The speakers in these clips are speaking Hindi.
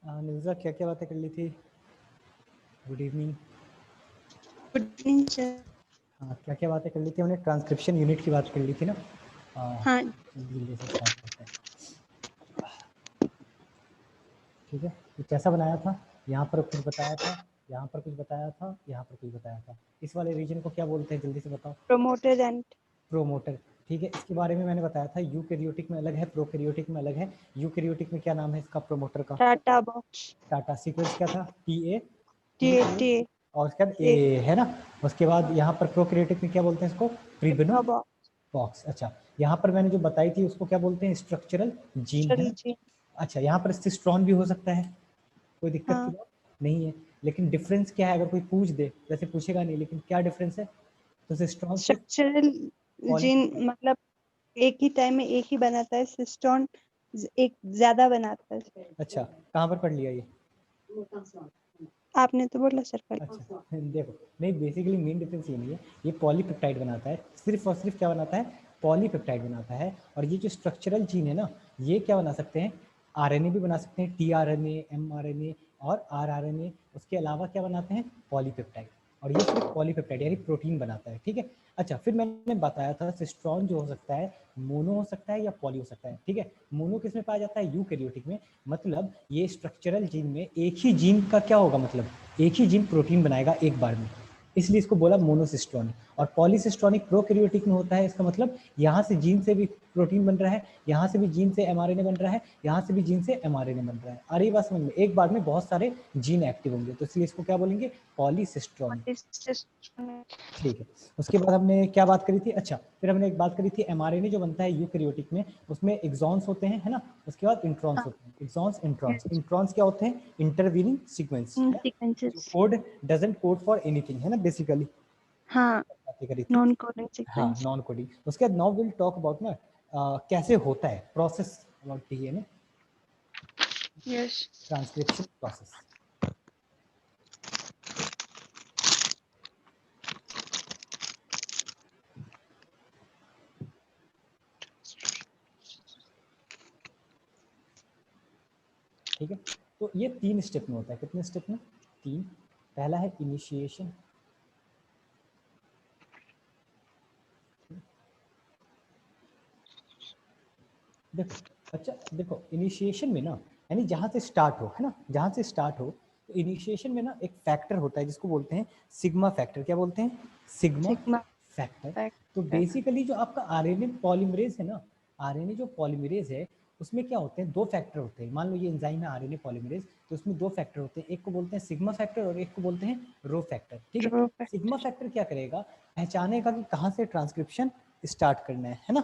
निर्जा क्या क्या बातें कर ली थी? Good evening. Good evening sir. हाँ, क्या क्या बातें कर ली थी हमने? ट्रांसक्रिप्शन यूनिट की बात कर ली थी ना। हाँ जल्दी से स्टार्ट करते हैं। ठीक है, तो कैसा बनाया था? यहाँ पर कुछ बताया था, यहाँ पर कुछ बताया था, यहाँ पर कुछ बताया था। इस वाले रीजन को क्या बोलते हैं, जल्दी से बताओ। Promoter and promoter. ठीक है, इसके बारे में मैंने बताया था, यूकैरियोटिक में अलग है, प्रोकैरियोटिक में अलग है। यूकैरियोटिक में क्या नाम है इसका, प्रोमोटर का? TATA box Tata. सीक्वेंस क्या था? TA टी और उसके बाद A है ना। उसके बाद यहाँ पर प्रोकैरियोटिक में क्या बोलते हैं इसको? प्रीबनो बॉक्स। अच्छा, यहाँ पर मैंने जो बताई थी उसको क्या बोलते हैं? स्ट्रक्चरल जीन, है ना। अच्छा, यहाँ पर सिस्ट्रॉन भी हो सकता है, कोई दिक्कत की बात नहीं है। लेकिन डिफरेंस क्या है, अगर कोई पूछ दे, वैसे पूछेगा नहीं, लेकिन क्या डिफरेंस है? तो सिस्ट्रॉन से स्ट्रक्चरल जीन मतलब एक ही टाइम में एक ही बनाता है, सिस्टोन एक ज्यादा बनाता है। अच्छा, कहाँ पर पढ़ लिया ये? आपने तो बोला सर कल। अच्छा, देखो, नहीं, बेसिकली मेन डिफरेंस ये नहीं है, ये पॉलीपेप्टाइड बनाता है, सिर्फ और सिर्फ क्या बनाता है? पॉलीपेप्टाइड बनाता है। और ये जो स्ट्रक्चरल जीन है ना, ये क्या बना सकते हैं? RNA भी बना सकते हैं, tRNA, mRNA और rRNA। उसके अलावा क्या बनाते हैं? पॉलीपेप्टाइड। और ये सिर्फ पॉलीपेप्टाइड यानी प्रोटीन बनाता है। ठीक है। अच्छा, फिर मैंने बताया था सिस्ट्रॉन जो हो सकता है, मोनो हो सकता है या पॉली हो सकता है। ठीक है, मोनो किस में पाया जाता है? यूकैरियोटिक में। मतलब ये स्ट्रक्चरल जीन में एक ही जीन का क्या होगा, मतलब एक ही जीन प्रोटीन बनाएगा एक बार में, इसलिए इसको बोला मोनोसिस्ट्रॉनिक। और पॉलीसिस्ट्रॉनिक प्रोकैरियोटिक में होता है। इसका मतलब यहाँ से जीन से भी प्रोटीन बन रहा है, यहाँ से भी जीन से mRNA बन रहा है, यहाँ से भी जीन से mRNA बन रहा है। अरे बात समझ में, एक बार में बहुत सारे जीन एक्टिव होंगे, तो इसलिए इसको क्या बोलेंगे? पॉलीसिस्ट्रॉनिक। ठीक है, उसके बाद हमने क्या बात करी थी? अच्छा, फिर हमने एक बात करी थी, mRNA जो बनता है यूकैरियोटिक में, उसमें एक्सॉन्स होते हैं, है ना। उसके बाद इंट्रॉन्स होते हैं, एक्सॉन्स इंट्रॉन्स। इंट्रॉन्स क्या होते हैं? इंटरवीनिंग सीक्वेंस, जो code doesn't code for anything, है ना, बेसिकली। हाँ, बातें करी थी। नॉन कोडिंग हाँ, सीक्वेंस। Non coding. उसके बाद नाउ विल टॉक अबाउट ना कैसे होता है process about DNA yes. Transcription process. ठीक है, तो ये 3 स्टेप में होता है। कितने स्टेप में? 3। पहला है इनिशिएशन। देखो, अच्छा देखो, इनिशिएशन में ना, यानी जहाँ से स्टार्ट हो, है ना, जहाँ से स्टार्ट हो, तो इनिशिएशन में ना एक फैक्टर होता है जिसको बोलते हैं सिग्मा फैक्टर। क्या बोलते हैं? Sigma factor. तो बेसिकली जो आपका RNA पॉलीमरेज है ना, RNA जो पॉलीमरेज है, उसमें क्या होते हैं? 2 फैक्टर होते हैं। मान लो ये एंजाइम है RNA पॉलीमरेज, तो उसमें 2 फैक्टर होते हैं, एक को बोलते हैं सिग्मा फैक्टर और एक को बोलते हैं रो फैक्टर। ठीक है, सिग्मा फैक्टर क्या करेगा? पहचानेगा कि कहाँ से ट्रांसक्रिप्शन स्टार्ट करना है ना।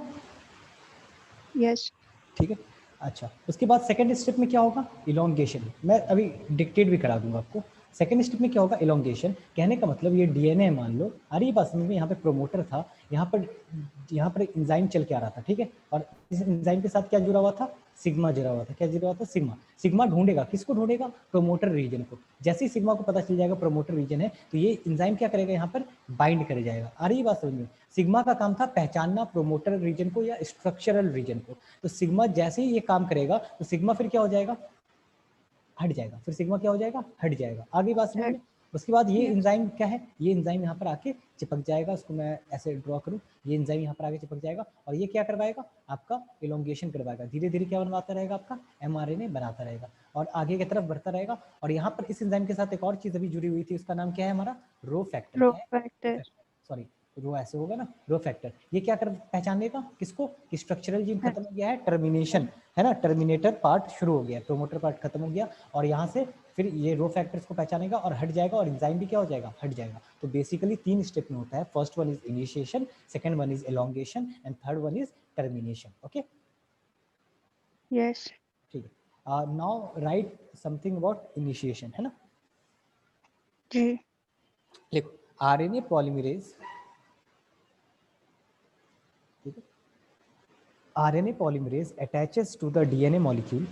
यस। ठीक है। अच्छा, उसके बाद सेकंड स्टेप में क्या होगा? इलोंगेशन। मैं अभी डिक्टेट भी करा दूंगा आपको। सेकंड स्टेप में क्या होगा? इलोंगेशन। कहने का मतलब ये DNA मान लो, अरे ये बात समझ में, यहाँ पे प्रोमोटर था, यहाँ पर एंजाइम चल के आ रहा था। ठीक है, और इस एंजाइम के साथ क्या जुड़ा हुआ था? सिग्मा जुड़ा हुआ था। क्या जुड़ा हुआ था? सिग्मा। सिग्मा ढूंढेगा किसको? ढूंढेगा प्रोमोटर रीजन को। जैसे ही सिग्मा को पता चल जाएगा प्रोमोटर रीजन है, तो ये एंजाइम क्या करेगा? यहाँ पर बाइंड करे जाएगा। अरे ये बात समझ में, सिग्मा का काम था पहचानना प्रोमोटर रीजन को या स्ट्रक्चरल रीजन को। तो सिग्मा जैसे ही ये काम करेगा, तो सिग्मा फिर क्या हो जाएगा? हट जाएगा। फिर सिग्मा क्या हो जाएगा? हट जाएगा। आगे बात समझ में। उसके बाद ये एंजाइम क्या है? ये एंजाइम यहाँ पर आके चिपक जाएगा। उसको मैं ऐसे ड्रॉ करूँ, ये एंजाइम यहाँ पर आके चिपक जाएगा और ये क्या करवाएगा? आपका इलोंगेशन करवाएगा। धीरे धीरे क्या बनवाता रहेगा? आपका mRNA बनाता रहेगा और आगे की तरफ बढ़ता रहेगा। और यहाँ पर इस एंजाइम के साथ एक और चीज अभी जुड़ी हुई थी, उसका नाम क्या है? हमारा रो फैक्टर। रो क्या फैक्टर। है? सॉरी, रो ऐसे होगा ना, रो फैक्टर। ये क्या कर पहचानेगा? किसको? कि स्ट्रक्चरल जीन खत्म हो गया है, टर्मिनेशन, है ना, टर्मिनेटर पार्ट शुरू हो गया, प्रोमोटर पार्ट खत्म हो गया, और यहाँ से फिर ये रो फैक्टर्स को पहचानेगा और हट जाएगा, और एंजाइम भी क्या हो जाएगा? हट जाएगा। तो बेसिकली 3 स्टेप में होता है। First one is initiation, second one is elongation and third one is termination. Okay, yes. ठीक है। Now right something about initiation, है ना। जी। देखो, RNA पॉलीमरेज, ठीक है, RNA polymerase attaches to the DNA molecule,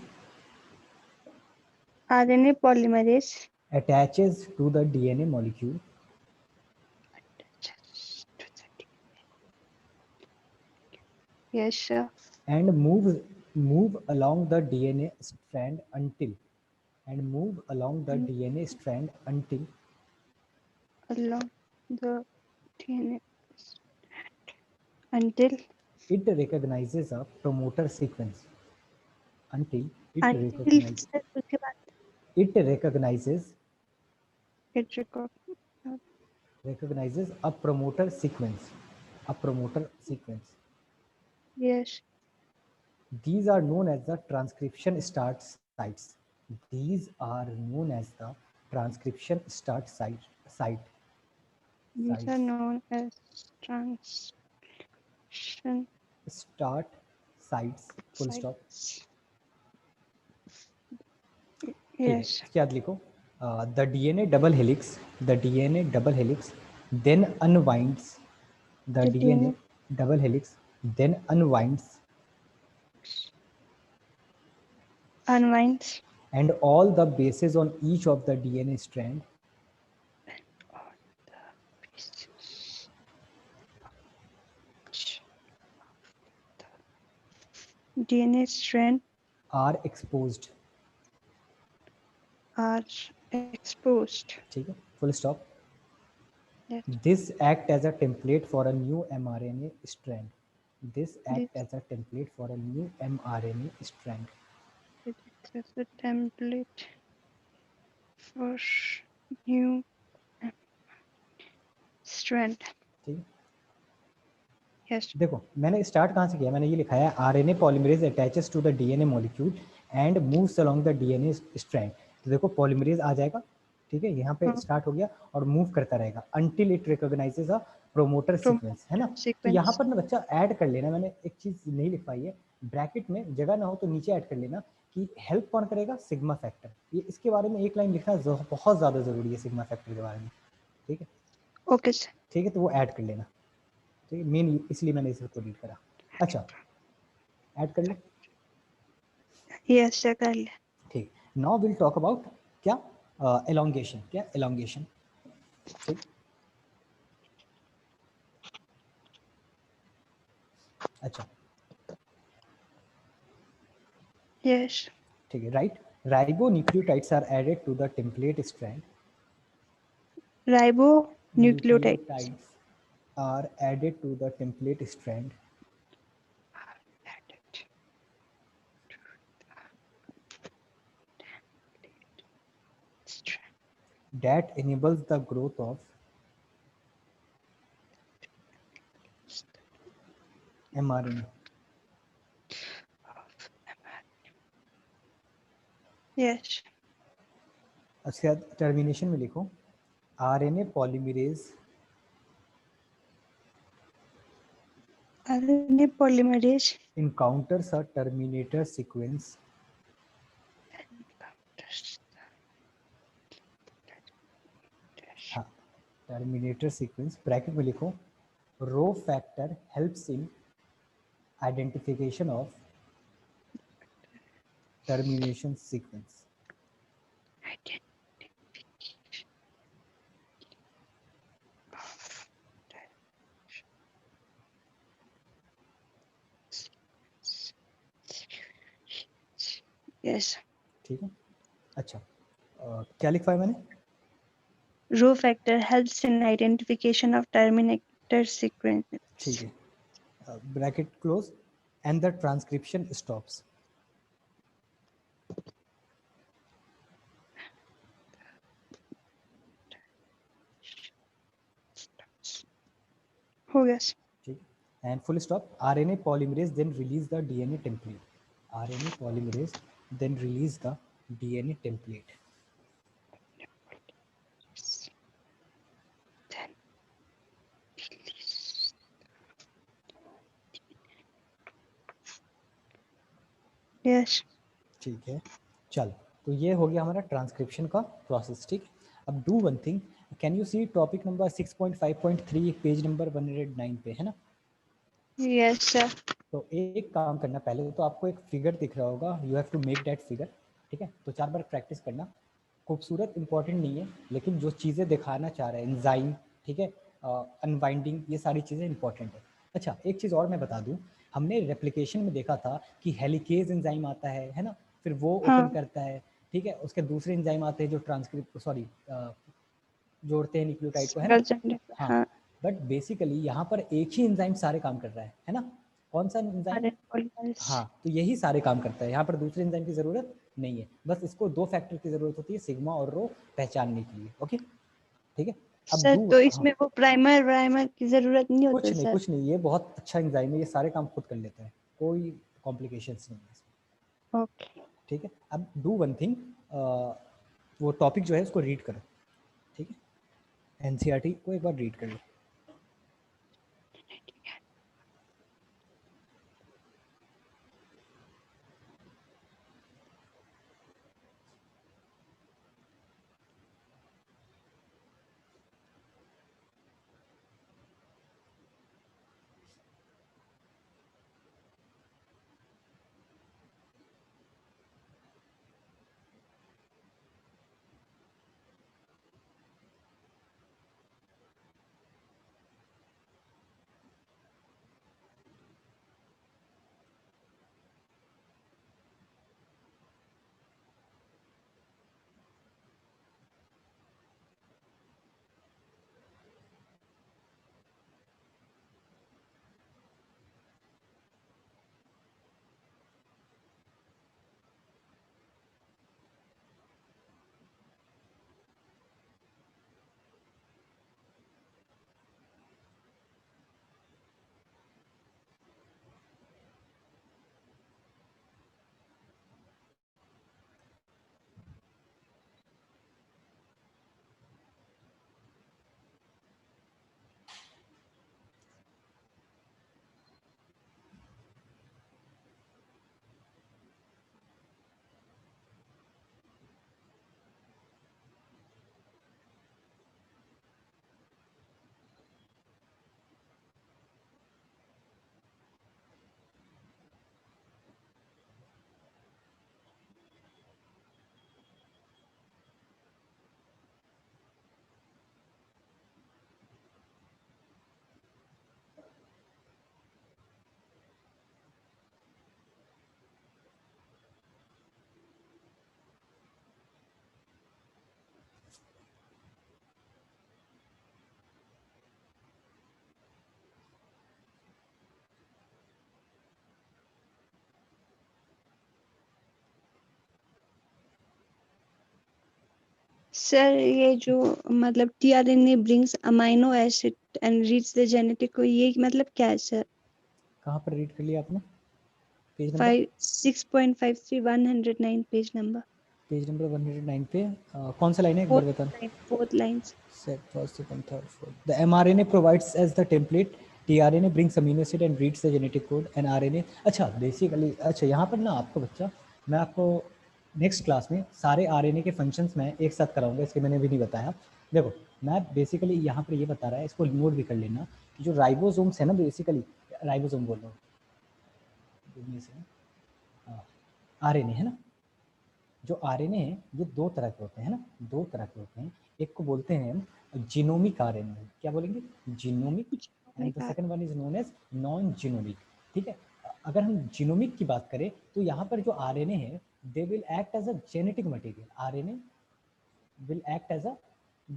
RNA polymerase attaches to the DNA molecule yes sir and move along the DNA strand until and move along the DNA strand until along the DNA until it recognizes a promoter sequence. Until it until sir उसके बाद recognizes it recognizes a promoter sequence. A promoter sequence. yes. These are known as the transcription start sites. These are known as the transcription start site. These Sites. are known as transcription Start sites. Full stop. yes. इसके बाद लिखो the DNA double helix, then unwinds. The DNA double helix then unwinds and all the bases on each of the DNA strand DNA strand are exposed. ठीक है, full stop. Yes. This act as a template for a new mRNA strand. This act as a template for a new mRNA strand. It is a template for new strand. ठीक है, Yes. देखो मैंने स्टार्ट कहाँ से किया, मैंने ये लिखा है RNA polymerase attaches to the DNA molecule and moves along the DNA strand. तो देखो पॉलीमरेज आ जाएगा, ठीक है, यहाँ पे स्टार्ट हो गया और मूव करता रहेगा until it recognizes a promoter sequence, है ना. तो यहाँ पर ना बच्चा ऐड कर लेना, मैंने एक चीज नहीं लिख पाई है, ब्रैकेट में जगह ना हो तो नीचे ऐड कर लेना कि हेल्प कौन करेगा, सिग्मा फैक्टर. ये इसके बारे में एक लाइन लिखना बहुत ज्यादा जरूरी है सिग्मा फैक्टर के बारे में. ठीक है, ओके सर, ठीक है, तो वो ऐड कर लेना. ठीक है, मेन इसलिए मैंने इसको रीड करा. अच्छा, ऐड कर ले. यस सर कर ले. ठीक, नाउ विल टॉक अबाउट क्या एलोंगेशन. क्या एलोंगेशन? ठीक, अच्छा यस. ठीक है, right. Ribonucleotides are added to the template strand. Ribonucleotides are added to the template strand that enables the growth of mRNA. Yes. अच्छा, टर्मिनेशन में लिखो RNA polymerase encounters a terminator sequence terminator sequence bracket में लिखो rho factor helps in identification of termination sequence. Yes. ठीक है, अच्छा क्या लिखा है मैंने? Rho factor helps in identification of terminator sequence. ठीक है, bracket close and the transcription stops. हो गया. ठीक, and full stop. RNA polymerase then release the DNA template. RNA polymerase then release the DNA template. Yes. ठीक है, चल तो ये हो गया हमारा ट्रांसक्रिप्शन का प्रोसेस. ठीक, अब do one thing, can you see topic number 6.5.3 page number 109 पे, है ना? Yes sir. तो एक काम करना, पहले तो आपको एक फिगर दिख रहा होगा, you have to make that figure. ठीक है, तो 4 बार प्रैक्टिस करना. खूबसूरत इंपॉर्टेंट नहीं है, लेकिन जो चीज़ें दिखाना चाह रहे हैं, एंजाइम, ठीक है, अनबाइंडिंग, ये सारी चीज़ें इंपॉर्टेंट है. अच्छा, एक चीज़ और मैं बता दूं, हमने रेप्लिकेशन में देखा था कि हेलिकेज एंजाइम आता है ना, फिर वो ओपन करता है, ठीक है, उसके दूसरे एंजाइम आते हैं जो ट्रांसक्रिप्ट जोड़ते हैं न्यूक्लियोटाइड को, है ना। हाँ, बट बेसिकली यहाँ पर एक ही एंजाइम सारे काम कर रहा है ना। कौन सा एंजाइम? हाँ, तो यही सारे काम करता है, यहाँ पर दूसरे एंजाइम की जरूरत नहीं है, बस इसको दो फैक्टर की जरूरत होती है, सिग्मा और रो पहचानने के लिए। ओके, ठीक है। अब सर तो इसमें वो प्राइमर की जरूरत नहीं होती सर? कुछ नहीं, ये बहुत अच्छा एंजाइम है, ये सारे काम खुद कर लेता है, कोई कॉम्प्लिकेशंस नहीं है इसमें। ओके, ठीक है। अब डू वन थिंग, वो टॉपिक जो है उसको रीड करो, ठीक है, एनसीईआरटी को एक बार रीड कर लो। सर ये जो मतलब tRNA brings amino acid and reach the genetic को, ये मतलब क्या है सर? कहाँ पर रीड कर लिया आपने? पेज नंबर 6.53 109 पेज नंबर 109 पे कौन सा लाइन है एक बार बताना। Fourth line. Set first, second, third, fourth. The mRNA provides as the template. tRNA brings amino acid and reads the genetic code. And RNA, अच्छा बेसिकली, अच्छा यहाँ पर ना आपको बच्चा, मैं आपको नेक्स्ट क्लास में सारे RNA के फंक्शंस मैं एक साथ कराऊंगा, इसके मैंने भी नहीं बताया। देखो मैं बेसिकली यहाँ पर ये बता रहा है, इसको नोट भी कर लेना कि जो राइबोसोम्स है ना, बेसिकली राइबोसोम बोल रहा हूँ, RNA है ना, जो RNA है ये दो तरह के होते हैं ना, दो तरह के होते हैं। एक को बोलते हैं हम जीनोमिक RNA, क्या बोलेंगे? Genomic, and the second one is known as non genomic. ठीक है, अगर हम जीनोमिक की बात करें तो यहाँ पर जो RNA है they will act as a genetic material, RNA will act as a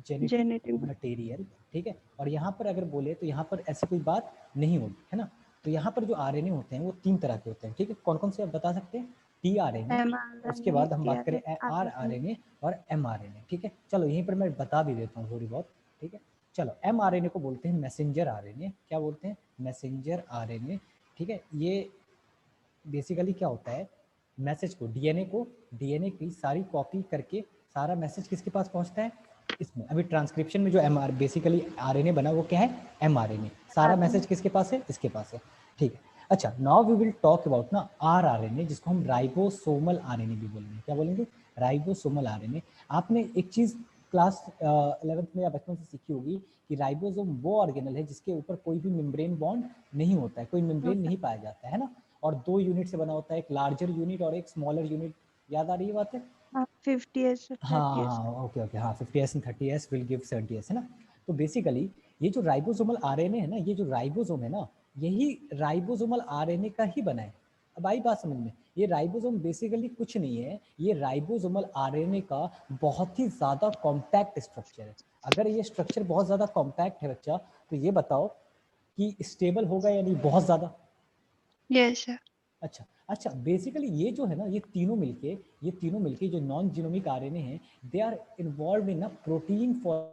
genetic material. ठीक है, और यहाँ पर अगर बोले तो यहाँ पर ऐसी कोई बात नहीं होगी, है ना। तो यहाँ पर जो RNA होते हैं वो तीन तरह के होते हैं, ठीक है। कौन कौन से आप बता सकते हैं? tRNA, उसके बाद हम बात करें rRNA और mRNA। ठीक है, चलो यहीं पर मैं बता भी देता हूँ थोड़ी बहुत। ठीक है, चलो mRNA को बोलते हैं मैसेंजर RNA। क्या बोलते हैं? Messenger RNA। ठीक है, ये बेसिकली क्या होता है, मैसेज को, डीएनए की सारी कॉपी करके सारा मैसेज किसके पास पहुंचता है? इसमें अभी ट्रांसक्रिप्शन में जो बेसिकली आरएनए बना वो क्या है? एमआरएनए। सारा मैसेज किसके पास है? इसके पास है। ठीक है, अच्छा now we will talk about ना आरआरएनए, जिसको हम राइबोसोमल आरएनए भी बोलेंगे। क्या बोलेंगे? Ribosomal RNA. आपने एक चीज क्लास 11th में या बचपन से सीखी होगी कि राइबोसोम वो ऑर्गेनल है जिसके ऊपर कोई भी मेम्ब्रेन बॉन्ड नहीं होता है, कोई मेम्ब्रेन नहीं पाया जाता है ना, और दो यूनिट से बना होता है, एक लार्जर यूनिट और एक स्मॉलर यूनिट। याद आ रही है बात है? 50s हाँ हाँ, ओके ओके, हाँ 50s and 30s will give 70s, है ना। तो बेसिकली ये जो राइबोसोमल आरएनए है ना, ये जो राइबोसोम है ना, यही राइबोसोमल आरएनए का ही बना है। अब आई बात समझ में, ये राइबोसोम बेसिकली कुछ नहीं है, ये राइबोसोमल आरएनए का बहुत ही ज्यादा कॉम्पैक्ट स्ट्रक्चर है। अगर ये स्ट्रक्चर बहुत ज्यादा कॉम्पैक्ट है बच्चा, तो ये बताओ कि स्टेबल होगा या नहीं, बहुत ज्यादा। Yes sir. अच्छा अच्छा, बेसिकली ये जो है ना, ये तीनों मिलके जो नॉन जीनोमिक आरएनए हैं, they are involve in a protein for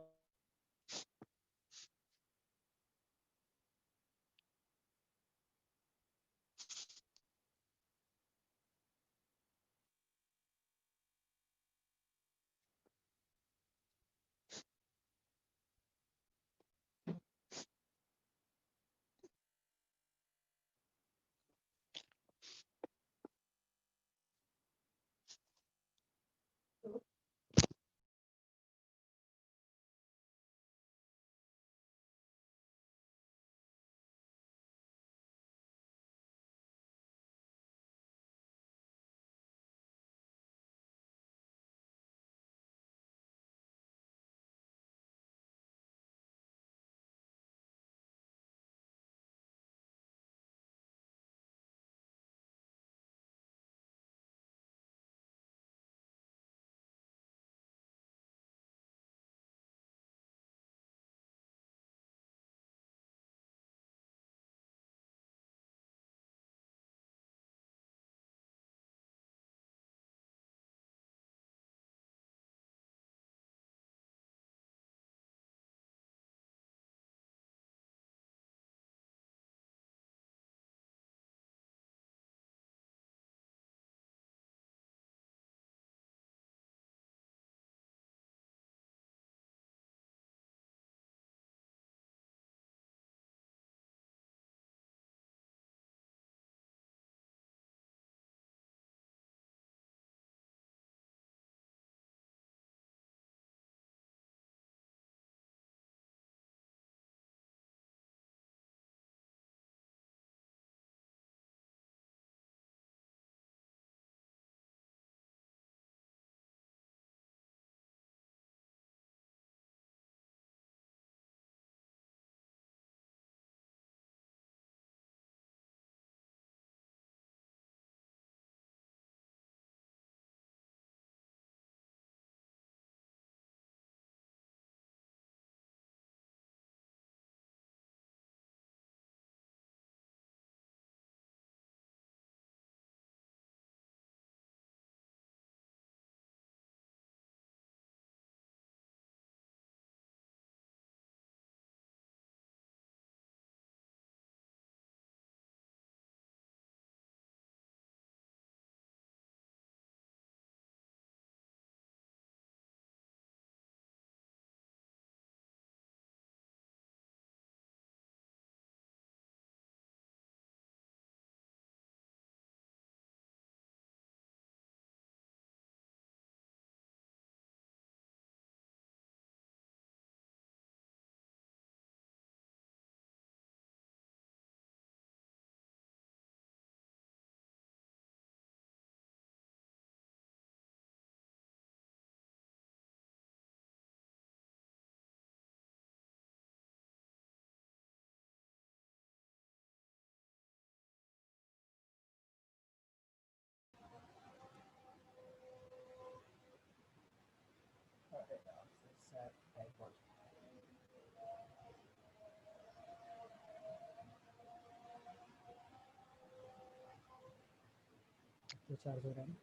तो चार्ज हो रहा है ना,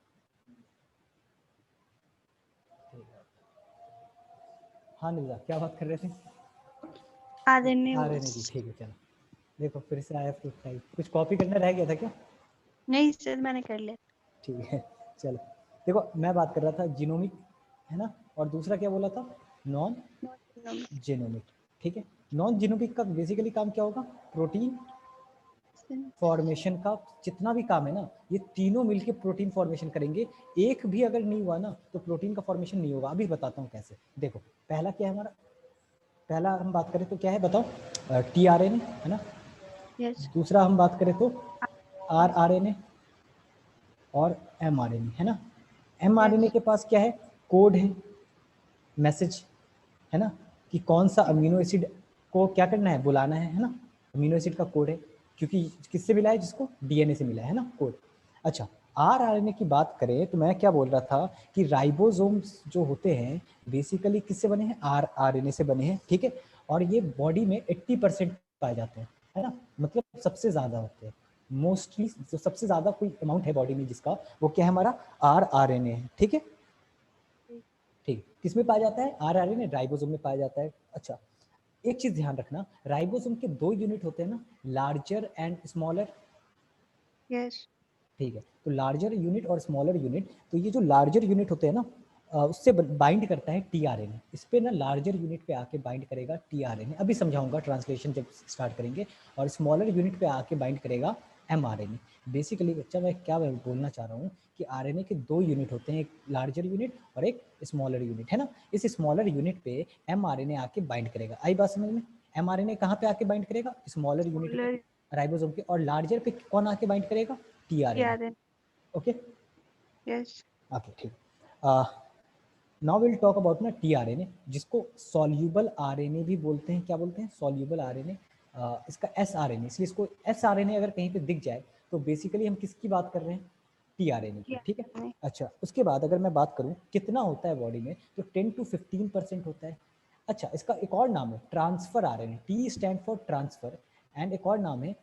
ठीक है। हाँ निजा, क्या बात कर रहे थे? आरएनए आरएनए की, ठीक है चलो। देखो फिर से आया फ्रूट फ्राई, कुछ कॉपी करना रह गया था क्या? नहीं सर, मैंने कर लिया। ठीक है चलो। देखो मैं बात कर रहा था जीनोमिक, है ना, और दूसरा क्या बोला था? Non genomic. ठीक है, नॉन जीनोमिक का बेसिकली काम क्या होगा? प्रोटीन फॉर्मेशन का जितना भी काम है ना, ये तीनों मिलके प्रोटीन फॉर्मेशन करेंगे। एक भी अगर नहीं हुआ ना, तो प्रोटीन का फॉर्मेशन नहीं होगा। अभी बताता हूँ कैसे। देखो पहला क्या है हमारा, पहला हम बात करें तो क्या है बताओ? टीआरएनए, है ना। यस। दूसरा हम बात करें तो आरआरएनए और एमआरएनए, है ना। एमआरएनए के पास क्या है? कोड है, मैसेज, है ना, कि कौन सा अमीनो एसिड को क्या करना है, बुलाना है ना। अमीनो एसिड का कोड है, क्योंकि किससे मिला है? जिसको डीएनए से मिला है ना कोड। अच्छा, आरआरएनए की बात करें तो मैं क्या बोल रहा था कि राइबोसोम्स जो होते हैं बेसिकली किससे बने हैं, आरआरएनए से बने हैं, ठीक है। और ये बॉडी में 80% पाए जाते हैं, है ना, मतलब सबसे ज्यादा होते हैं मोस्टली। जो सबसे ज्यादा कोई अमाउंट है बॉडी में जिसका, वो क्या है, हमारा आरआरएनए है, ठीक है। ठीक, किस में पाया जाता है, आरआरएनए राइबोसोम में पाया जाता है। अच्छा, एक चीज ध्यान रखना, राइबोसोम के 2 यूनिट होते हैं ना, लार्जर एंड स्मॉलर। यस ठीक है, तो लार्जर यूनिट और स्मॉलर यूनिट, तो ये जो लार्जर यूनिट होते हैं ना, उससे बाइंड करता है टीआरएनए। इस पे ना लार्जर यूनिट पे आके बाइंड करेगा टीआरएनए, अभी समझाऊंगा ट्रांसलेशन जब स्टार्ट करेंगे। और स्मॉलर यूनिट पे आके बाइंड करेगा एमआरएनए। बेसिकली बच्चा मैं क्या बोलना चाह रहा हूँ कि आरएनए के 2 यूनिट होते हैं, एक लार्जर यूनिट और एक स्मॉलर यूनिट, है ना। इस स्मॉलर यूनिट पे एमआरएनए आके बाइंड करेगा। आई बात समझ में, एमआरएनए कहाँ पे आके बाइंड करेगा, स्मॉलर यूनिट पे, राइबोसोम के। और लार्जर पे कौन आके बाइंड करेगा, tRNA. TRNA okay, yes okay, ठीक। नाउ विल टॉक अबाउट ना टीआरएनए, जिसको सॉल्यूबल आरएनए भी बोलते हैं। क्या बोलते हैं, सॉल्यूबल आरएनए। इसका एसआरएनए, इसलिए इसको एसआरएनए अगर कहीं पे दिख जाए तो बेसिकली हम किसकी बात कर रहे हैं, टीआरएनए की, ठीक है। अच्छा, उसके बाद अगर मैं बात करूं कितना होता है बॉडी में, तो 10 to 15% होता है। अच्छा, इसका एक और नाम है transfer RNA, T stand for transfer, and एक और नाम है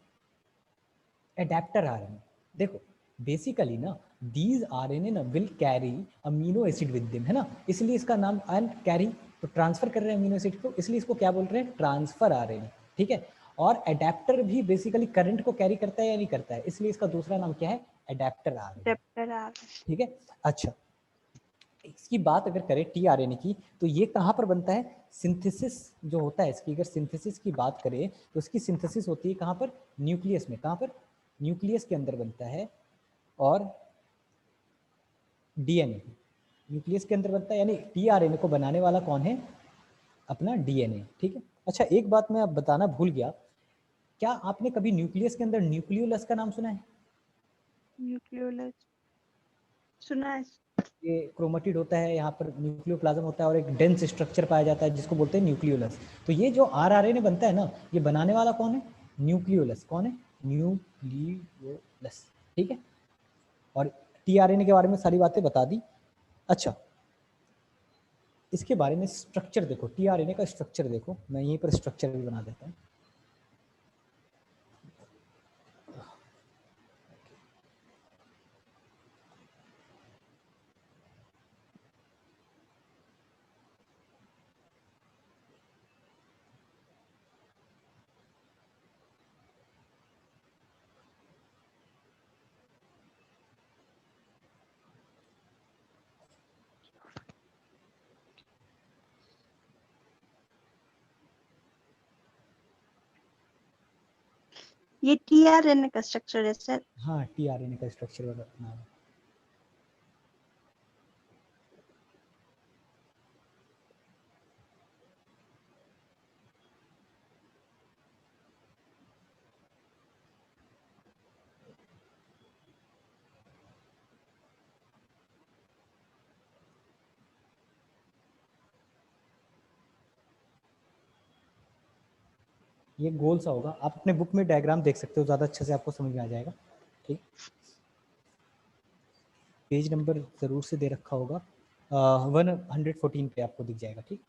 एडेप्टर आरएनए। देखो बेसिकली ना दीज आरएनए ना will carry amino acid with them, है ना, इसलिए इसका नाम एंड कैरी, तो ट्रांसफर कर रहे हैं अमीनो एसिड को, इसलिए इसको क्या बोल रहे हैं, ट्रांसफर आरएनए, ठीक है। और एडेप्टर भी बेसिकली करंट को कैरी करता है या नहीं करता है, इसलिए इसका दूसरा नाम क्या है, एडेप्टर आरएनए, ठीक है। अच्छा, इसकी बात अगर करें टीआरएनए की, तो ये कहाँ पर बनता है, सिंथेसिस जो होता है इसकी, अगर सिंथेसिस की बात करें तो इसकी सिंथेसिस होती है कहाँ पर, न्यूक्लियस में। कहाँ पर, न्यूक्लियस के अंदर बनता है। और डीएनए न्यूक्लियस के अंदर बनता है, यानी टीआरएनए को बनाने वाला कौन है, अपना डीएनए, ठीक है। अच्छा, एक बात मैं अब बताना भूल गया, क्या आपने कभी न्यूक्लियस के अंदर न्यूक्लियोलस का नाम सुना है, न्यूक्लियोलस सुना है ये क्रोमेटिड होता है, यहाँ पर न्यूक्लियोप्लाज्म होता है और एक डेंस स्ट्रक्चर पाया जाता है जिसको बोलते हैं न्यूक्लियोलस। तो ये जो आरआरएनए बनता है ना, ये बनाने वाला कौन है, न्यूक्लियोलस। कौन है, न्यूक्लियोलस, ठीक है। और टीआरएनए के बारे में सारी बातें बता दी। अच्छा, इसके बारे में स्ट्रक्चर देखो, टीआरएनए का स्ट्रक्चर देखो, मैं यहीं पर स्ट्रक्चर भी बना देता हूँ। ये टीआरएनए का स्ट्रक्चर है सर। हाँ, टीआरएनए का स्ट्रक्चर बना। ये गोल सा होगा, आप अपने बुक में डायग्राम देख सकते हो, ज़्यादा अच्छे से आपको समझ में आ जाएगा, ठीक। पेज नंबर ज़रूर से दे रखा होगा, 114 पे आपको दिख जाएगा, ठीक।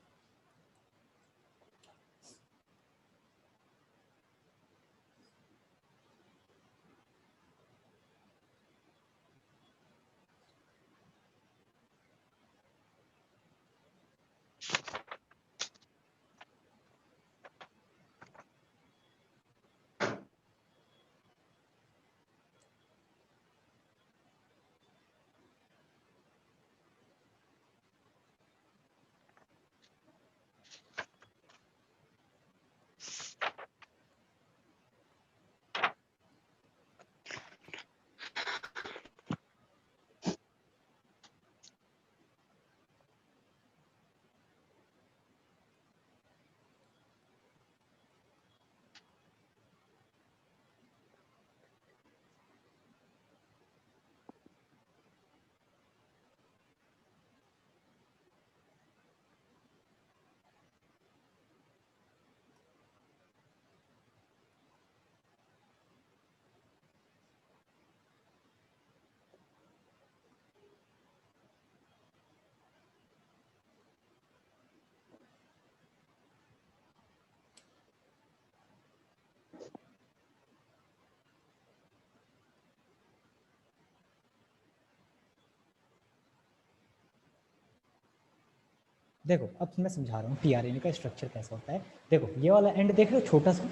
देखो अब मैं समझा रहा हूँ टीआरएनए का स्ट्रक्चर कैसा होता है। देखो ये वाला एंड देख रहे हो छोटा सा,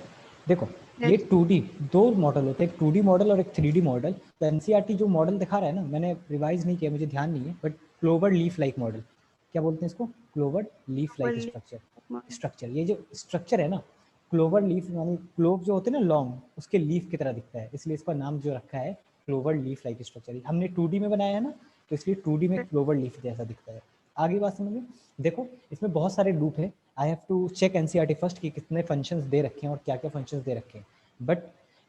देखो ये 2D दो मॉडल होते हैं, एक 2D मॉडल और एक 3D मॉडल। तो एनसीईआरटी जो मॉडल दिखा रहा है ना, मैंने रिवाइज नहीं किया, मुझे ध्यान नहीं है, but clover leaf like model, क्या बोलते हैं इसको, क्लोवर लीफ लाइक स्ट्रक्चर। ये जो स्ट्रक्चर है ना, क्लोवर लीफ यानी क्लोव जो होते हैं ना लॉन्ग, उसके लीफ की तरह दिखता है, इसलिए इसका नाम जो रखा है क्लोवर लीफ लाइक स्ट्रक्चर। हमने 2D में बनाया है ना, तो इसलिए 2D में क्लोवर लीफ जैसा दिखता है। आगे बात समझ में। देखो इसमें बहुत सारे लूप है, I have to check NCERT first कि कितने फंक्शंस दे रखे हैं और क्या क्या फंक्शंस दे रखे हैं। बट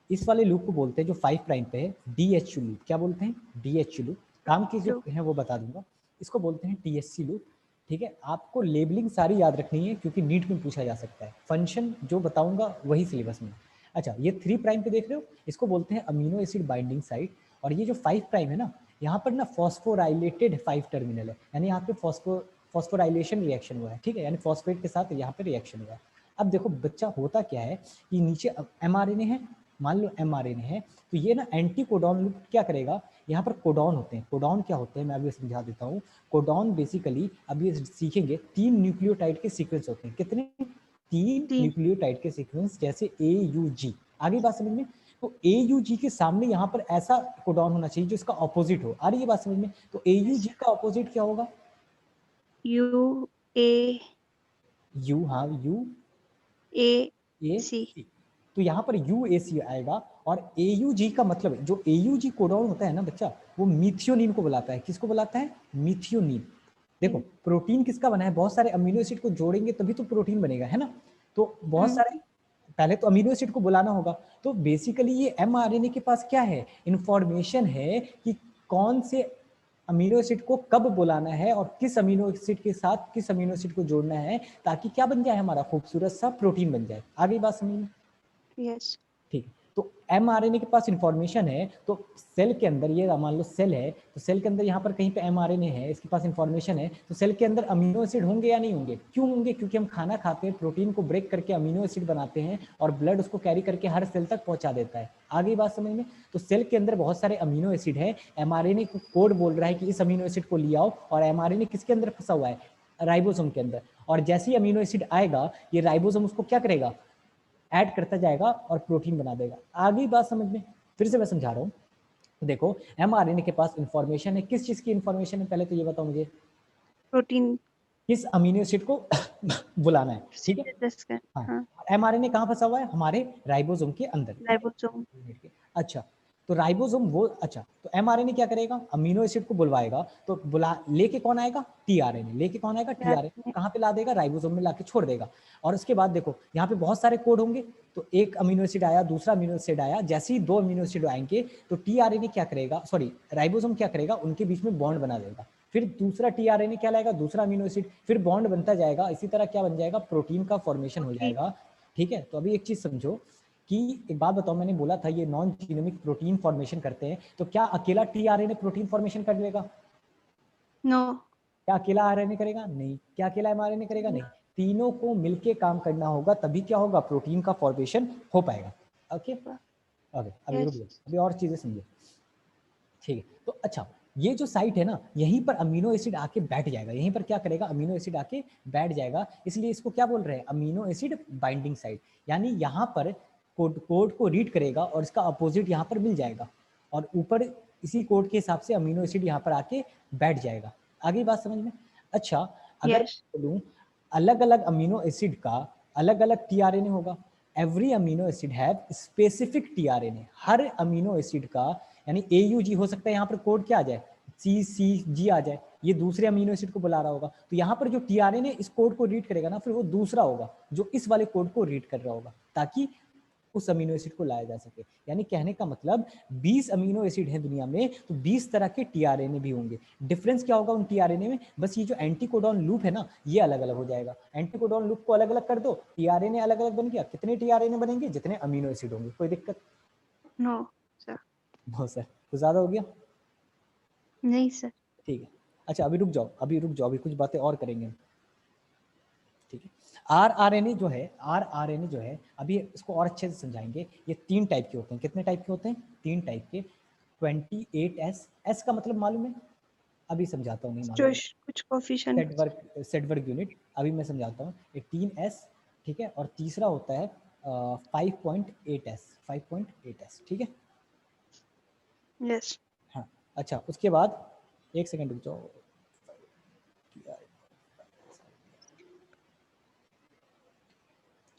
इस वाले लूप को बोलते हैं जो 5 प्राइम पे है डीएचयू लूप। क्या बोलते हैं, डीएचयू लूप। काम की जो है वो बता दूंगा। इसको बोलते हैं टीएससी लूप। ठीक है, आपको लेबलिंग सारी याद रखनी है क्योंकि नीट में पूछा जा सकता है। फंक्शन जो बताऊंगा वही सिलेबस में। अच्छा ये 3 प्राइम पे देख रहे हो, इसको बोलते हैं अमीनो एसिड बाइंडिंग साइट। और ये जो 5 प्राइम है ना, यहाँ पर ना फॉस्फोराइलेटेड 5 टर्मिनल है, यानी यहाँ पे फॉस्फोराइलेशन रिएक्शन हुआ है। ठीक है, यानी फॉस्फेट के साथ यहाँ पे रिएक्शन हुआ है। अब देखो बच्चा होता क्या है कि नीचे एमआरएनए है, मान लो एमआरएनए है, तो ये ना एंटी कोडॉन लूप क्या करेगा, यहाँ पर कोडॉन होते हैं। कोडॉन क्या होते हैं मैं अभी समझा देता हूँ। कोडॉन बेसिकली अभी सीखेंगे 3 न्यूक्लियोटाइड के सीक्वेंस होते हैं। कितने, 3 न्यूक्लियोटाइड के सीक्वेंस, जैसे AUG। आगे बात समझ में। तो AUG के सामने यहाँ पर ऐसा कोडॉन होना चाहिए जो इसका ऑपोजिट हो। आ रही है बात समझ में। तो AUG का ऑपोजिट क्या होगा, यू, हाँ UAC। तो यहाँ पर UAC आएगा। और AUG का मतलब, जो AUG कोडॉन होता है ना बच्चा, वो मिथियोनिन को बुलाता है। किसको बुलाता है, मिथियोनिन। देखो प्रोटीन किसका बना है, बहुत सारे अमीनो एसिड को जोड़ेंगे तभी तो प्रोटीन बनेगा, है ना। तो बहुत सारे, पहले तो अमीनो एसिड को बुलाना होगा। तो बेसिकली ये एमआरएनए के पास क्या है, इंफॉर्मेशन है कि कौन से अमीनो एसिड को कब बुलाना है और किस अमीनो एसिड के साथ किस अमीनो एसिड को जोड़ना है, ताकि क्या बन जाए, हमारा खूबसूरत सा प्रोटीन बन जाए। आगे बात समझ में। यस ठीक, तो एमआरएनए के पास इंफॉर्मेशन है। तो सेल के अंदर, ये मान लो सेल है, तो सेल के अंदर यहाँ पर कहीं पे एमआरएनए है, इसके पास इंफॉर्मेशन है। तो सेल के अंदर अमीनो एसिड होंगे या नहीं होंगे, क्यों होंगे, क्योंकि हम खाना खाते हैं, प्रोटीन को ब्रेक करके अमीनो एसिड बनाते हैं और ब्लड उसको कैरी करके हर सेल तक पहुंचा देता है। आगे बात समझ में। तो सेल के अंदर बहुत सारे अमीनो एसिड है, एमआरएनए को कोड बोल रहा है कि इस अमीनो एसिड को ले आओ, और एमआरएनए किसके अंदर फंसा हुआ है, राइबोसोम के अंदर। और जैसे ही अमीनो एसिड आएगा, ये राइबोसोम उसको क्या करेगा, ऐड करता जाएगा और प्रोटीन बना देगा। आगे बात समझ में, फिर से मैं समझा रहा हूँ। देखो एमआरएनए के पास इंफॉर्मेशन है, किस चीज की इंफॉर्मेशन है, पहले तो ये बताओ मुझे, प्रोटीन किस अमीनो एसिड को बुलाना है। ठीक है, हाँ। एमआरएनए कहाँ फंसा हुआ है, हमारे राइबोसोम के अंदर। राइबोसोम। अच्छा, तो राइबोसोम वो, अच्छा तो एमआरएनए क्या करेगा, अमीनो एसिड को बुलवाएगा। तो बुला लेके कौन आएगा, टीआरएनए लेके कौन आएगा, टीआरएनए कहाँ पे ला देगा, राइबोसोम में लाके छोड़ देगा। और उसके बाद देखो यहाँ पे बहुत सारे कोड होंगे। तो एक अमीनो एसिड आया, दूसरा अमीनो एसिड आया, जैसे ही 2 अमीनो एसिड आएंगे तो टीआरएनए क्या करेगा, सॉरी राइबोसोम क्या करेगा, उनके बीच में बॉन्ड बना देगा। फिर दूसरा टीआरएनए क्या लाएगा, दूसरा अमीनो एसिड, फिर बॉन्ड बनता जाएगा। इसी तरह क्या बन जाएगा, प्रोटीन का फॉर्मेशन हो जाएगा। ठीक है, तो अभी एक चीज समझो कि, एक बात बताओ, मैंने बोला था ये नॉन जीनोमिक प्रोटीन फॉर्मेशन करते हैं, तो क्या अकेला टीआरएनए प्रोटीन फॉर्मेशन कर लेगा, नो। क्या अकेला आरएनए करेगा, नहीं। क्या अकेला एमआरएनए करेगा, नहीं। तीनों को मिलके काम करना होगा, तभी क्या होगा, प्रोटीन का फॉर्मेशन हो पाएगा। ओके ओके, अभी रुक जाओ, अभी और चीजें समझो। ठीक है, तो अच्छा ये जो साइट है ना, यहीं पर अमीनो एसिड आके बैठ जाएगा, यहीं पर क्या करेगा, अमीनो एसिड आके बैठ जाएगा। इसलिए इसको क्या बोल रहे हैं, अमीनो एसिड बाइंडिंग साइट। यानी यहाँ पर कोड को रीड करेगा और इसका अपोजिट यहाँ पर मिल जाएगा, और ऊपर इसी कोड के हिसाब से अमीनो एसिड यहाँ पर आके बैठ जाएगा। आगे बात समझ में। अच्छा अगर बोलूँ अलग अलग अमीनो एसिड का अलग अलग टीआरएनए होगा, every amino acid have specific tRNA. Her amino acid का, यानी AUG हो सकता है यहाँ पर कोड क्या आ जाए, CCG आ जाए, ये दूसरे अमीनो एसिड को बुला रहा होगा। तो यहाँ पर जो टीआरएनए इस कोड को रीड करेगा ना, फिर वो दूसरा होगा जो इस वाले कोड को रीड कर रहा होगा, ताकि उस अमीनो एसिड को लाया जा सके। यानी कहने का मतलब 20 अमीनो एसिड हैं दुनिया में, तो 20 तरह के टीआरएनए भी होंगे। डिफरेंस क्या होगा उन टीआरएनए में, बस ये जो एंटीकोडॉन लूप है ना, ये अलग अलग हो जाएगा। एंटीकोडॉन लूप को अलग अलग कर दो, टीआरएनए अलग अलग बन गया। कितने टीआरएनए बनेंगे, जितने अमीनो एसिड होंगे। कोई दिक्कत, नो सर। बहुत सर, तो ज्यादा हो गया, नहीं सर। ठीक है। अच्छा अभी रुक जाओ, अभी रुक जाओ, अभी कुछ बातें और करेंगे हम। ठीक है, आरआरएनए जो है, आरआरएनए जो है, अभी इसको और अच्छे से समझाएंगे। ये 3 टाइप के होते हैं। कितने टाइप के होते हैं, 3 टाइप के। 28S, एस का मतलब मालूम है, अभी समझाता हूँ, नहीं मालूम, कुछ कोफिशिएंट। Said work unit. अभी मैं समझाता हूँ। 18s, ठीक है, और तीसरा होता है 5.8s, 5.8s, ठीक है। यस। हाँ, अच्छा, उसके बाद एक सेकंड रुक जाओ।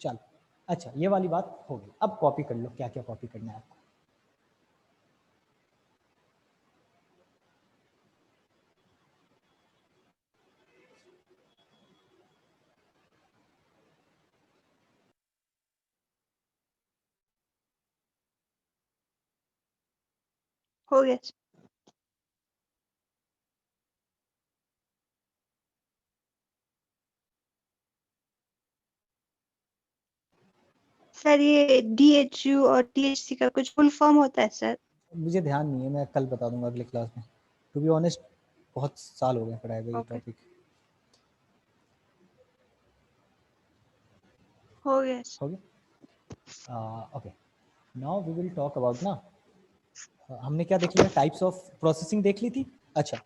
चल, अच्छा, ये वाली बात होगी। अब कॉपी कर लो, क्या क्या कॉपी करना है आपको। हो गया सर। ये DHU और THC का कुछ फुल फॉर्म होता है सर? मुझे ध्यान नहीं है, मैं कल बता दूंगा अगले क्लास में। टू बी ऑनेस्ट बहुत साल हो गए पढ़ाए हुए ये ओके, टॉपिक। हो गया। हो गया, okay. Now we will talk about ना, हमने क्या देख लिया, टाइप्स ऑफ प्रोसेसिंग देख ली थी। अच्छा,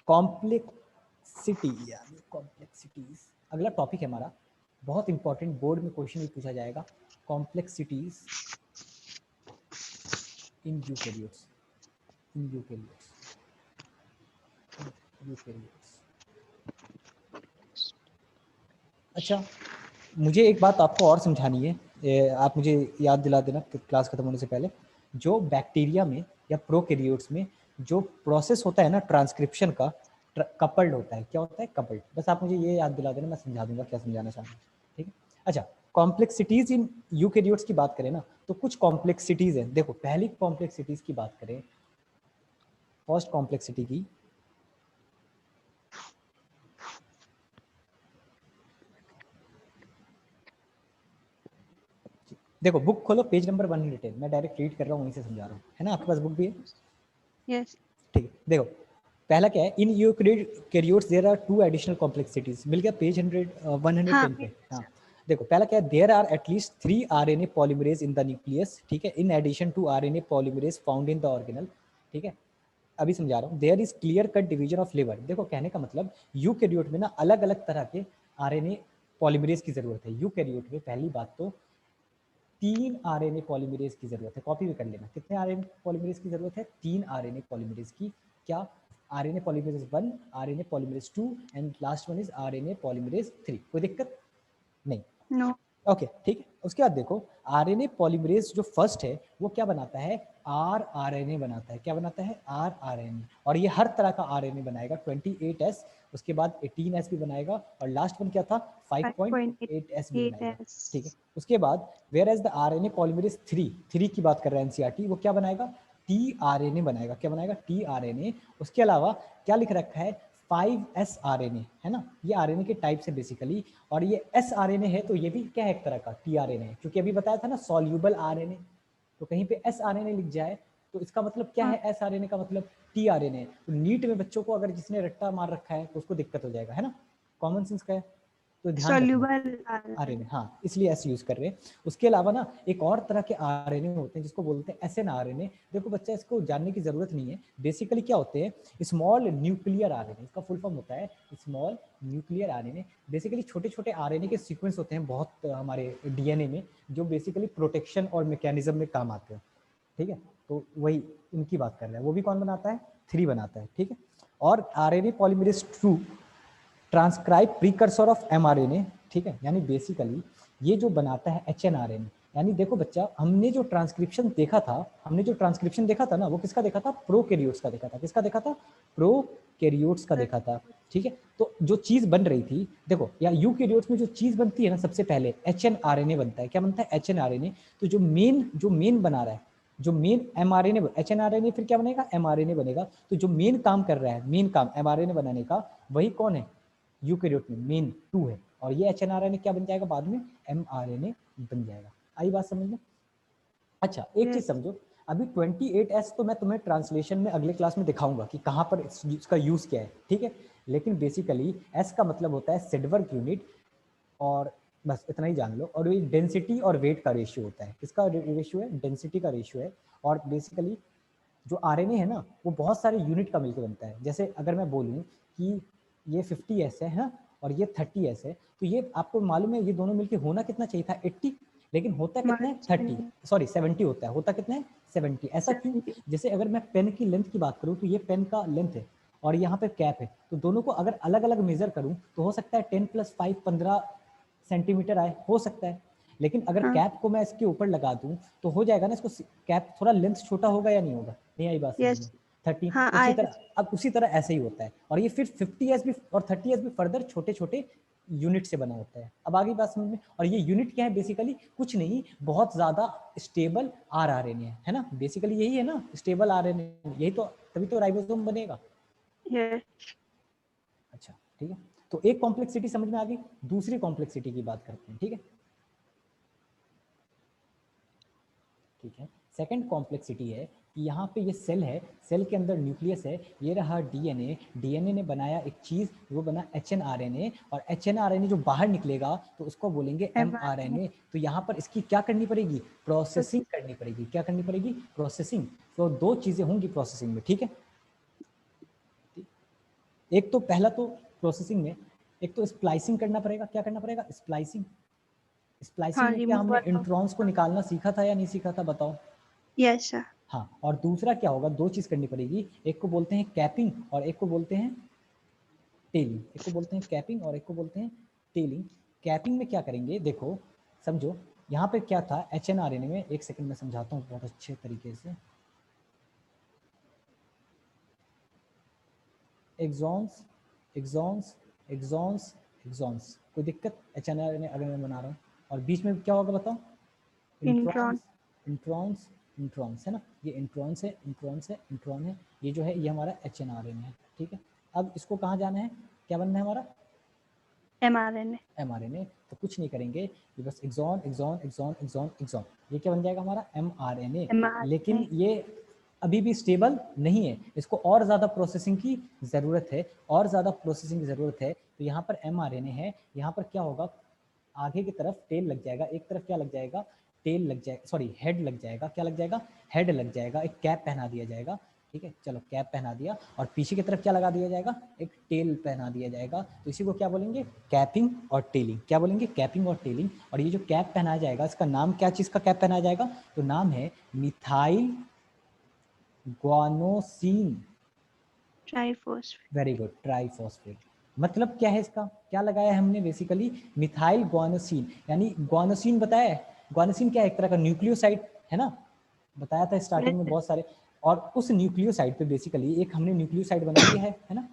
कॉम्प्लेक्सिटी यानी कॉम्प्लेक्सिटीज अगला टॉपिक है हमारा, बहुत इंपॉर्टेंट, बोर्ड में क्वेश्चन भी पूछा जाएगा। कॉम्प्लेक्सिटीज इन यूकेरियोट्स, इन यूकेरियोट्स, यूकेरियोट्स। अच्छा, मुझे एक बात आपको और समझानी है, आप मुझे याद दिला देना क्लास खत्म होने से पहले। जो बैक्टीरिया में या प्रोकैरियोट्स में जो प्रोसेस होता है ना ट्रांसक्रिप्शन का, कपल्ड होता है। क्या होता है? कपल्ड। बस आप मुझे ये याद दिला देना, मैं समझा दूंगा क्या समझाना चाह रहा हूँ, ठीक है। अच्छा, कॉम्प्लेक्सिटीज इन यूकेरियोट्स की बात करें ना, तो कुछ कॉम्प्लेक्सिटीज हैं। देखो, पहली कॉम्प्लेक्सिटीज की बात करें, फर्स्ट कॉम्प्लेक्सिटी की, देखो बुक खोलो, पेज नंबर 110, मैं डायरेक्ट रीड कर रहा हूँ, वहीं से समझा रहा हूँ, है ना? आपके पास बुक भी है? यस। ठीक है, देखो पहला क्या है, in eukaryotes there are 2 additional complexities. मिल गया पेज 110 पे। हाँ, देखो पहला क्या है, there are at least 3 RNA polymerase in the nucleus, ठीक है, in addition to RNA polymerase found in the organelle, ठीक है। अभी समझा रहा हूँ। There is clear cut division of लिवर। देखो कहने का मतलब, यूकेरियोट में ना अलग अलग तरह के RNA पॉलीमरेज की जरूरत है। यूकेरियोट में पहली बात तो 3 RNA पॉलीमरेज की जरूरत है। कॉपी भी कर लेना, कितने RNA पॉलीमरेज की जरूरत है? 3 RNA पॉलीमरेज की। क्या? RNA polymerase 1, RNA polymerase 2 and last one is RNA polymerase 3। कोई दिक्कत नहीं? नो। ओके, ठीक है। उसके बाद देखो, आरएनए पॉलीमरेज जो फर्स्ट है वो क्या बनाता है? आरआरएनए बनाता है। क्या बनाता है? आरआरएनए। और ये हर तरह का आरएनए बनाएगा, 28S, उसके बाद 18S भी बनाएगा, और लास्ट वन क्या था? 5.8S भी बनाएगा, ठीक है। उसके बाद whereas the RNA polymerase 3 की बात कर रहा है एनसीईआरटी, वो क्या बनाएगा? टीआरएनए बनाएगा। क्या बनाएगा? टीआरएनए। उसके अलावा क्या लिख रखा है? 5S RNA, है ना? ये RNA के टाइप से बेसिकली, और ये sRNA है, तो ये भी क्या है? एक तरह का tRNA है, क्योंकि अभी बताया था ना सॉल्यूबल RNA, तो कहीं पे sRNA लिख जाए तो इसका मतलब क्या है? sRNA का मतलब tRNA है। तो नीट में बच्चों को अगर जिसने रट्टा मार रखा है तो उसको दिक्कत हो जाएगा, है ना? कॉमन सेंस का है, तो ध्यान रखना। सॉल्युबल आरएनए, हाँ, इसलिए एस यूज कर रहे हैं। उसके अलावा ना एक और तरह के आरएनए होते हैं जिसको बोलते हैं SNRNA। देखो बच्चा, इसको जानने की जरूरत नहीं है। बेसिकली क्या होते हैं? स्मॉल न्यूक्लियर आरएनए, इसका फुल फॉर्म होता है स्मॉल न्यूक्लियर आरएनए। बेसिकली छोटे छोटे आरएनए के सीक्वेंस होते हैं बहुत हमारे डीएनए में, जो बेसिकली प्रोटेक्शन और मैकेनिज्म में काम आते हैं, ठीक है। तो वही उनकी बात कर रहे हैं। वो भी कौन बनाता है? 3 बनाता है, ठीक है। और RNA polymerase 2 transcribe precursor of mRNA, ठीक है। यानी बेसिकली ये जो बनाता है HNRNA। यानी देखो बच्चा, हमने जो ट्रांसक्रिप्शन देखा था ना, वो किसका देखा था? प्रोकैरियोट्स का देखा था। किसका देखा था? प्रोकैरियोट्स का देखा था, ठीक है। तो जो चीज बन रही थी, देखो या यूकैरियोट्स में जो चीज बनती है ना, सबसे पहले HNRNA बनता है। क्या बनता है? HNRNA। तो जो मेन बना रहा है, जो मेन mRNA, HNRNA फिर क्या बनेगा? mRNA बनेगा। तो जो मेन काम कर रहा है, मेन काम mRNA बनाने का, वही कौन है? यूकैरियोट में मेन 2 है। और ये HNRNA क्या बन जाएगा बाद में? mRNA बन जाएगा। आई बात समझ में? अच्छा, एक चीज समझो, अभी 28S तो मैं तुम्हें ट्रांसलेशन में अगले क्लास में दिखाऊंगा कि कहाँ पर इसका यूज क्या है, ठीक है। लेकिन बेसिकली S का मतलब होता है सिडवर्ग यूनिट, और बस इतना ही जान लो। और ये डेंसिटी और वेट का रेशियो होता है। किसका रेशियो है? डेंसिटी का रेशियो है। और बेसिकली जो आरएनए है ना, वो बहुत सारे यूनिट का मिलकर बनता है। जैसे अगर मैं बोलूँ कि ये 50S है, और ये 30s है, तो ये आपको मालूम है ये दोनों मिलके होना कितना चाहिए था 80, लेकिन होता कितना है 30, सॉरी 70 होता है, होता कितना है 70। ऐसा क्यों? जैसे अगर मैं पेन की लेंथ की बात करूं तो ये पेन का लेंथ है और यहाँ पे कैप है, तो दोनों को अगर अलग अलग मेजर करूं तो हो सकता है 10 + 5 15 सेंटीमीटर आए, हो सकता है। लेकिन अगर कैप को मैं इसके ऊपर लगा दूं तो हो जाएगा ना, इसको कैप थोड़ा लेंथ छोटा होगा या नहीं होगा? नहीं आई बात समझ में? 30, उसी तरह अब उसी तरह ऐसे ही होता है, और ये फिर 50s भी और 30s भी फर्दर छोटे छोटे यूनिट से बना होता है। अब आगे बात समझ में? और ये यूनिट क्या है? बेसिकली कुछ नहीं, बहुत ज्यादा स्टेबल आरएनए है ना, बेसिकली यही है ना, स्टेबल आरएनए, यही तो, तभी तो राइबोसोम बनेगा। अच्छा ठीक है, तो एक कॉम्प्लेक्सिटी समझ में आ गई। दूसरी कॉम्प्लेक्सिटी की बात करते हैं, ठीक है? ठीक है, सेकंड कॉम्प्लेक्सिटी है कि यहाँ पे ये सेल है, सेल के अंदर न्यूक्लियस है, ये रहा डीएनए, डीएनए ने बनाया एक चीज, वो बना एचएनआरएनए, और एचएनआरएनए जो बाहर निकलेगा तो उसको बोलेंगे एमआरएनए। तो यहाँ पर इसकी क्या करनी पड़ेगी? प्रोसेसिंग करनी पड़ेगी। क्या करनी पड़ेगी? प्रोसेसिंग। तो दो चीजें होंगी प्रोसेसिंग में, ठीक है? एक तो पहला तो प्रोसेसिंग में एक तो स्प्लाइसिंग करना पड़ेगा। क्या करना पड़ेगा? स्प्लाइसिंग। स्प्लाइसिंग में क्या हमने इंट्रॉन्स को निकालना सीखा था या नहीं सीखा था, बताओ? Yes sir. हाँ, और दूसरा क्या होगा? दो चीज करनी पड़ेगी, एक को बोलते हैं कैपिंग और एक को बोलते हैं टेलिंग। एक को बोलते हैं कैपिंग और एक को बोलते हैं टेलिंग। कैपिंग में क्या करेंगे, देखो समझो, यहाँ पे क्या था एचएनआरएनए में, एक सेकंड में समझाता हूँ बहुत अच्छे तरीके से। एक्सॉन्स एक्सॉन्स एक्सॉन्स एक्सॉन्स, कोई दिक्कत? एचएनआरएनए अगर मैं बना रहा हूँ, और बीच में क्या होगा बताओ? इंट्रॉन्स इंट्रॉन्स इंट्रॉन्स है ना, ये इंट्रॉन्स है, इंट्रॉन्स है, इंट्रॉन है, ये जो है ये हमारा एचएनआरएनए है, ठीक है? अब इसको कहाँ जाना है? क्या बनना है हमारा? एमआरएनए। एमआरएनए। तो कुछ नहीं करेंगे, ये बस exon exon exon exon exon, ये क्या बन जाएगा हमारा? एमआरएनए। लेकिन ये अभी भी स्टेबल नहीं है, इसको और ज़्यादा प्रोसेसिंग की ज़रूरत है, और ज़्यादा प्रोसेसिंग की ज़रूरत है। तो यहाँ पर एमआरएनए है, यहाँ पर क्या होगा? आगे की तरफ टेल लग जाएगा, एक तरफ क्या लग जाएगा? टेल लग जाएगा, सॉरी हेड लग जाएगा। क्या लग जाएगा? हेड लग जाएगा, एक कैप पहना दिया जाएगा, ठीक है? चलो कैप पहना दिया, और पीछे की तरफ क्या लगा दिया जाएगा? एक टेल पहना दिया जाएगा। तो इसी को क्या बोलेंगे? कैपिंग और टेलिंग। क्या बोलेंगे? कैपिंग और टेलिंग। और ये जो कैप पहनाया जाएगा, इसका नाम क्या चीज़ का कैप पहनाया जाएगा? तो नाम है methyl guanosine triphosphate. Very good, triphosphate. मतलब क्या है इसका? क्या लगाया है हमने? बेसिकली मिथाइल ग्वानोसिन, यानी ग्वानोसिन बताया है। ग्वानोसिन क्या है? एक तरह का न्यूक्लियोसाइड है ना, बताया था स्टार्टिंग में बहुत सारे। और उस न्यूक्लियोसाइड पे बेसिकली एक हमने न्यूक्लियोसाइड बना दिया है ना?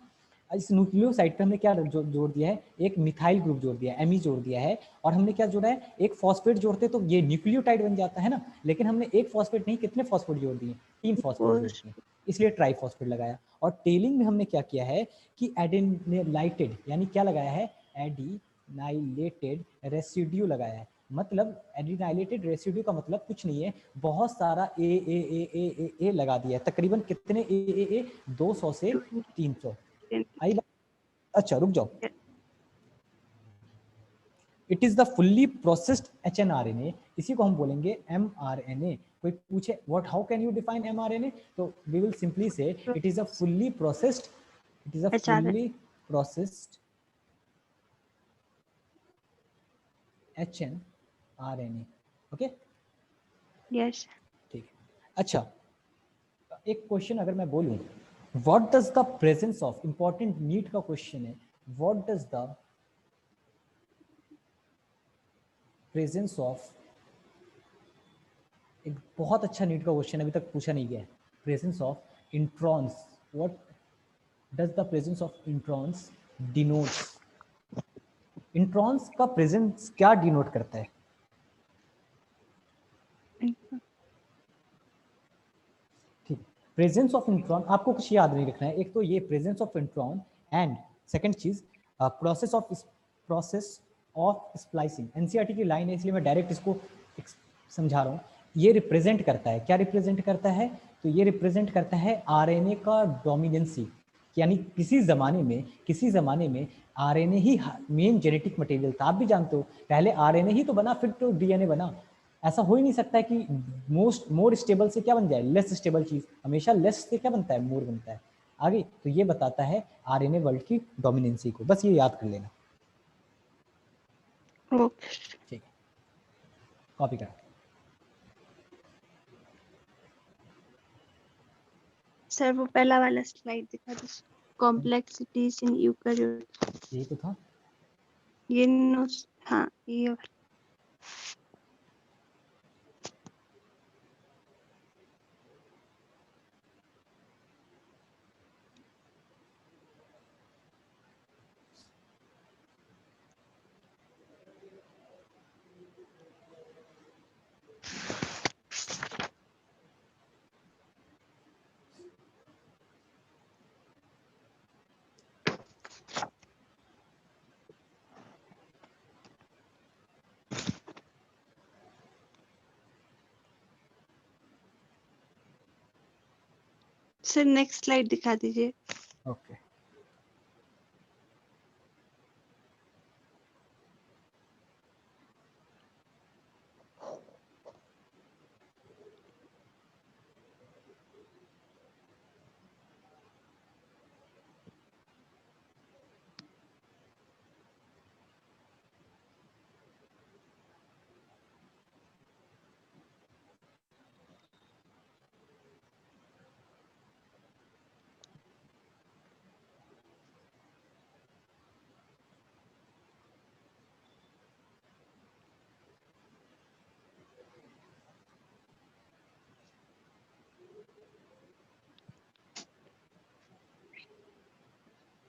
इस न्यूक्लियोसाइड पे हमने क्या जोड़ दिया है? एक मिथाइल ग्रुप जोड़ दिया है, एमी जोड़ दिया है। और हमने क्या जोड़ा है? एक फॉस्फेट जोड़ते तो ये न्यूक्लियोटाइड बन जाता है ना, लेकिन हमने एक फॉस्फेट नहीं, कितने फॉस्फेट जोड़ दिए? 3 फॉस्फेट जोड़ दिए, इसलिए ट्राइफॉस्फेट लगाया। और टेलिंग में हमने क्या किया है कि एडिनाइलेटेड, यानी क्या लगाया है? एडिनाइलेटेड रेसिड्यू लगाया है। मतलब एडिनाइलेटेड रेसिड्यू का मतलब कुछ नहीं है, बहुत सारा ए लगा दिया है। तकरीबन कितने ए 200 से 300। आई बात? अच्छा रुक जाओ। It is the fully processed hnRNA, इसी को हम बोलेंगे एमआरएनए। कोई पूछे what, how can you define mRNA? तो we will simply say it is a fully processed, it is a fully processed hnRNA. Okay yes. ठीक है। अच्छा, एक क्वेश्चन अगर मैं बोलूं, what does the presence of, important NEET का क्वेश्चन है, what does the presence of, एक बहुत अच्छा नीट का क्वेश्चन अभी तक पूछा नहीं गया है, presence of introns, what does the presence of introns denotes? Introns का प्रेजेंस क्या डिनोट करता है? ठीक, प्रेजेंस ऑफ इंट्रॉन, आपको कुछ याद नहीं रखना है, एक तो ये presence of intron, and second चीज प्रोसेस ऑफ स्प्लाइसिंग। एनसीईआरटी की लाइन है इसलिए मैं डायरेक्ट इसको समझा रहा हूँ। ये रिप्रेजेंट करता है, क्या रिप्रेजेंट करता है? तो ये रिप्रेजेंट करता है आरएनए का डोमिनेंसी, यानी किसी जमाने में आरएनए ही मेन जेनेटिक मटेरियल था। आप भी जानते हो पहले आरएनए ही तो बना, फिर तो डीएनए बना। ऐसा हो ही नहीं सकता है कि मोर स्टेबल से क्या बन जाए? लेस स्टेबल चीज। हमेशा लेस से क्या बनता है? मोर बनता है। आगे तो ये बताता है आरएनए वर्ल्ड की डोमिनेंसी को, बस ये याद कर लेना। ओके ठीक है, कॉपी करा। सर वो पहला वाला स्लाइड दिखा दो, कॉम्प्लेक्सिटीज इन यूकेरियोट। यही तो था। ये नो, हाँ ये वाला। सर नेक्स्ट स्लाइड दिखा दीजिए। ओके,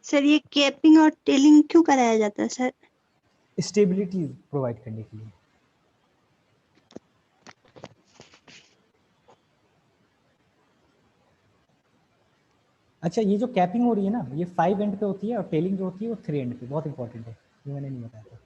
सर ये कैपिंग और टेलिंग क्यों कराया जाता है सर? स्टेबिलिटी प्रोवाइड करने के लिए। अच्छा, ये जो कैपिंग हो रही है ना, ये 5 एंड पे होती है और टेलिंग जो होती है वो 3 एंड पे। बहुत इंपॉर्टेंट है, ये मैंने नहीं बताया था।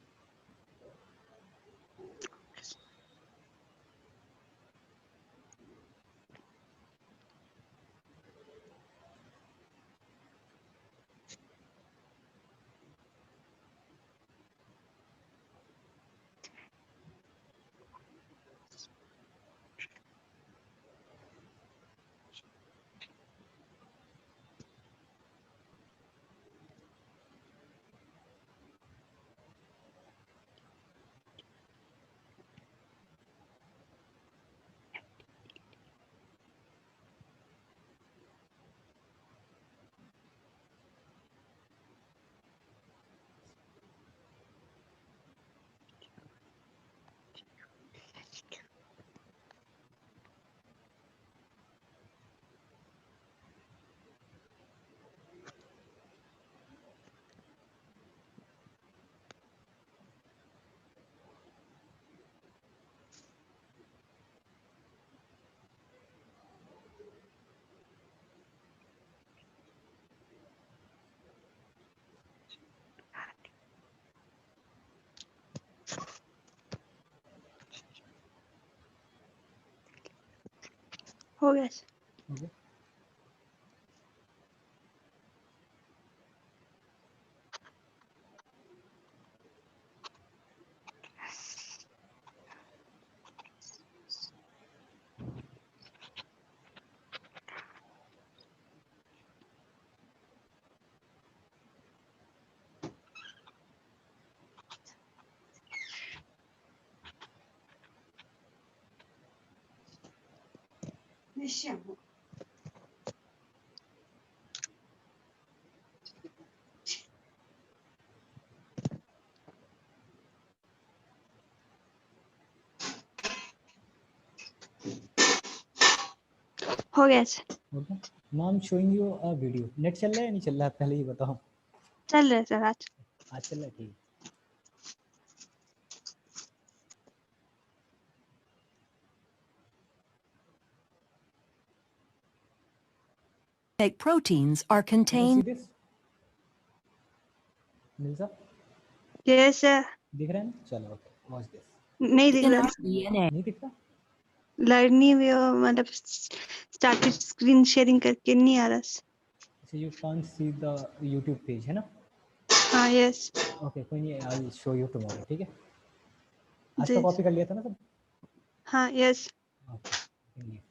हो गया सर। ओके, हो गया sir. Okay. Now I am showing you a video. Net चल रहा है या नहीं चल रहा है, पहले ही बताओ। चल रहा है सर आज। आज चल रहा है, ठीक। Like proteins are Can you see contained. this? Mirza, yes sir. दिख रहा है ना? चलो, ओके, वॉच दिस। नहीं दिख In रहा, our DNA. नहीं दिखता? लर्निंग मतलब स्टार्टेड स्क्रीन शेयरिंग करके नहीं आ रहा। So you can't see the YouTube page, है ना? हाँ यस। ओके, कोई नहीं, I will show you tomorrow, ठीक है? आज का जी कॉपी कर लिया था ना सब? हाँ यस। ओके,